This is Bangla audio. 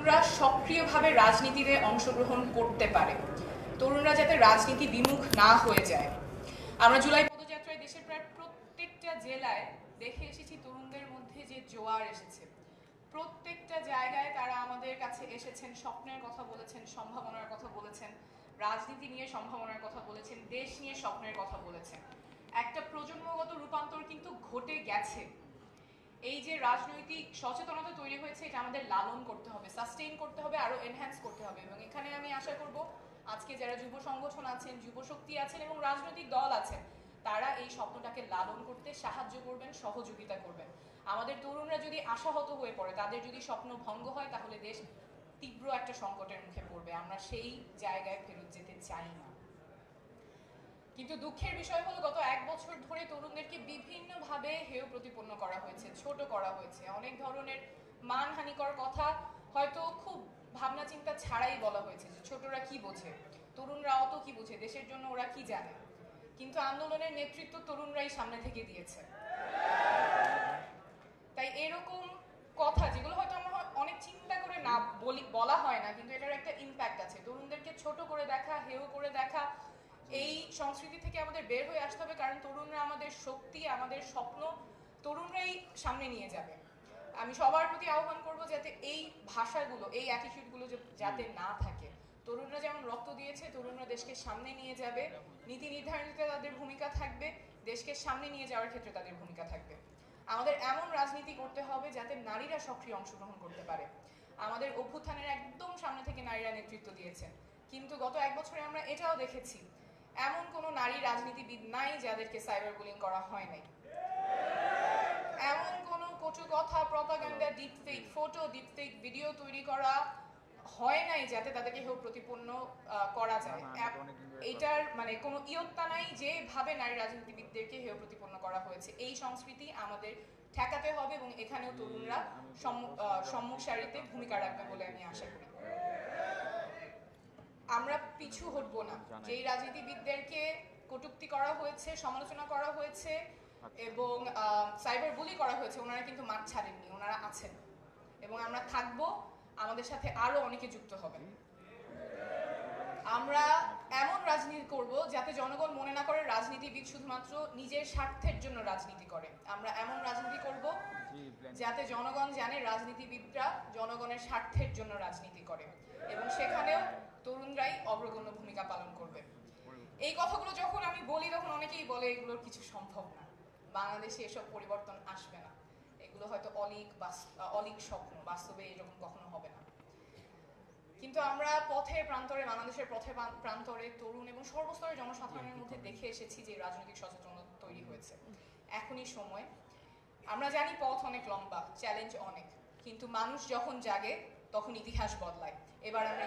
তরুণরা সক্রিয়ভাবে রাজনীতিতে অংশগ্রহণ করতে পারে, তরুণরা যাতে রাজনীতি বিমুখ না হয়ে যায়। আমরা জুলাই পদযাত্রায় দেশের প্রায় প্রত্যেকটা জেলায় দেখে এসেছি তরুণদের মধ্যে যে জোয়ার এসেছে। প্রত্যেকটা জায়গায় তারা আমাদের কাছে এসেছেন, স্বপ্নের কথা বলেছেন, সম্ভাবনার কথা বলেছেন, রাজনীতি নিয়ে সম্ভাবনার কথা বলেছেন, দেশ নিয়ে স্বপ্নের কথা বলেছেন। একটা প্রজন্মগত রূপান্তর কিন্তু ঘটে গেছে। এই যে রাজনৈতিক সচেতনতা তৈরি হয়েছে, এটা আমাদের লালন করতে হবে, সাস্টেইন করতে হবে, আরো এনহ্যান্স করতে হবে। এবং এখানে আমি আশা করব আজকে যারা যুব সংগঠন আছেন, যুব শক্তি আছেন এবং রাজনৈতিক দল আছেন, তারা এই স্বপ্নটাকে লালন করতে সাহায্য করবেন, সহযোগিতা করবেন। আমাদের তরুণরা যদি আশাহত হয়ে পড়ে, তাদের যদি স্বপ্ন ভঙ্গ হয়, তাহলে দেশ তীব্র একটা সংকটের মুখে পড়বে। আমরা সেই জায়গায় ফেরত যেতে চাই না। কিন্তু দুঃখের বিষয় হলো গত 1 বছর ধরে তরুণদেরকে বিভিন্নভাবে হেয় প্রতিপন্ন করা হয়েছে, ছোট করা হয়েছে। অনেক ধরনের মানহানিকর কথা হয়তো খুব ভাবনা চিন্তা ছাড়াই বলা হয়েছে, যে ছোটরা কি বোঝে, তরুণরা অত কি বোঝে, দেশের জন্য ওরা কি জানে। কিন্তু আন্দোলনের নেতৃত্ব তরুণরাই সামনে থেকে দিয়েছে। তাই এরকম কথা যেগুলো হয়তো আমরা অনেক চিন্তা করে না বলা হয় না, কিন্তু এটার একটা ইম্প্যাক্ট আছে। তরুণদেরকে ছোট করে দেখা, হেয় করে দেখা, এই সংস্কৃতি থেকে আমাদের বের হয়ে আসতে হবে। কারণ তরুণরা আমাদের শক্তি, আমাদের স্বপ্ন তরুণরাই সামনে নিয়ে যাবে। আমি সবার প্রতি আহ্বান করব যাতে এই ভাষাগুলো, এই অ্যাটিটিউডগুলো যাতে না থাকে। তরুণরা যেমন রক্ত দিয়েছে, তরুণরা দেশকে সামনে নিয়ে যাবে, নীতি নির্ধারণীতে তাদের ভূমিকা থাকবে, দেশকে সামনে নিয়ে যাওয়ার ক্ষেত্রে তাদের ভূমিকা থাকবে। আমাদের এমন রাজনীতি করতে হবে যাতে নারীরা সক্রিয় অংশগ্রহণ করতে পারে। আমাদের অভ্যুত্থানের একদম সামনে থেকে নারীরা নেতৃত্ব দিয়েছেন, কিন্তু গত 1 বছরে আমরা এটাও দেখেছি এমন কোনো নারী রাজনীতিবিদ নাই যাদেরকে সাইবার বুলিং করা হয় নাই। এমন কোনো কটু কথা, propaganda, deepfake photo, deepfake video তৈরি করা হয় নাই যাতে তাদেরকে হেয় প্রতিপন্ন করা যায়। এটার মানে কোনো ইয়ত্তা নাই যেভাবে নারী রাজনীতিবিদদেরকে হেয় প্রতিপন্ন করা হয়েছে। এই সংস্কৃতি আমাদের ঠেকাতে হবে এবং এখানেও তরুণরা সম্মুখ সারিতে ভূমিকা রাখবে বলে আমি আশা করি। আমরা পিছু হটবো না। যেই রাজনীতিবিদদেরকে কটূক্তি করা হয়েছে, সমালোচনা করা হয়েছে এবং সাইবার বুলি করা হয়েছে, ওনারা কিন্তু মাঠ ছাড়েননি, ওনারা আছেন এবং আমরা থাকবো। আমাদের সাথে আরো অনেকে যুক্ত হবেন। আমরা এমন রাজনীতি করব যাতে জনগণ মনে না করে রাজনীতিবিদ শুধুমাত্র নিজের স্বার্থের জন্য রাজনীতি করে। আমরা এমন রাজনীতি করব যাতে জনগণ জানে রাজনীতিবিদরা জনগণের স্বার্থের জন্য রাজনীতি করে এবং সেখানেও তরুণরাই অগ্রগণ্য ভূমিকা পালন করবে। এই কথাগুলো যখন আমি বলি তখন অনেকেই বলে এগুলোর কিছু সম্ভব না, বাংলাদেশে এসব পরিবর্তন আসবে না, এগুলো হয়তো অলীক স্বপ্ন, বাস্তবে এরকম কখনো হবে না। কিন্তু আমরা পথের প্রান্তরে, বাংলাদেশের পথের প্রান্তরে তরুণ এবং সর্বস্তরের জনসাধারণের মধ্যে দেখে এসেছি যে রাজনৈতিক সচেতনতা তৈরি হয়েছে। এখনই সময়। আমরা জানি পথ অনেক লম্বা, চ্যালেঞ্জ অনেক, কিন্তু মানুষ যখন জাগে তখন ইতিহাস বদলায়। এবার আমরা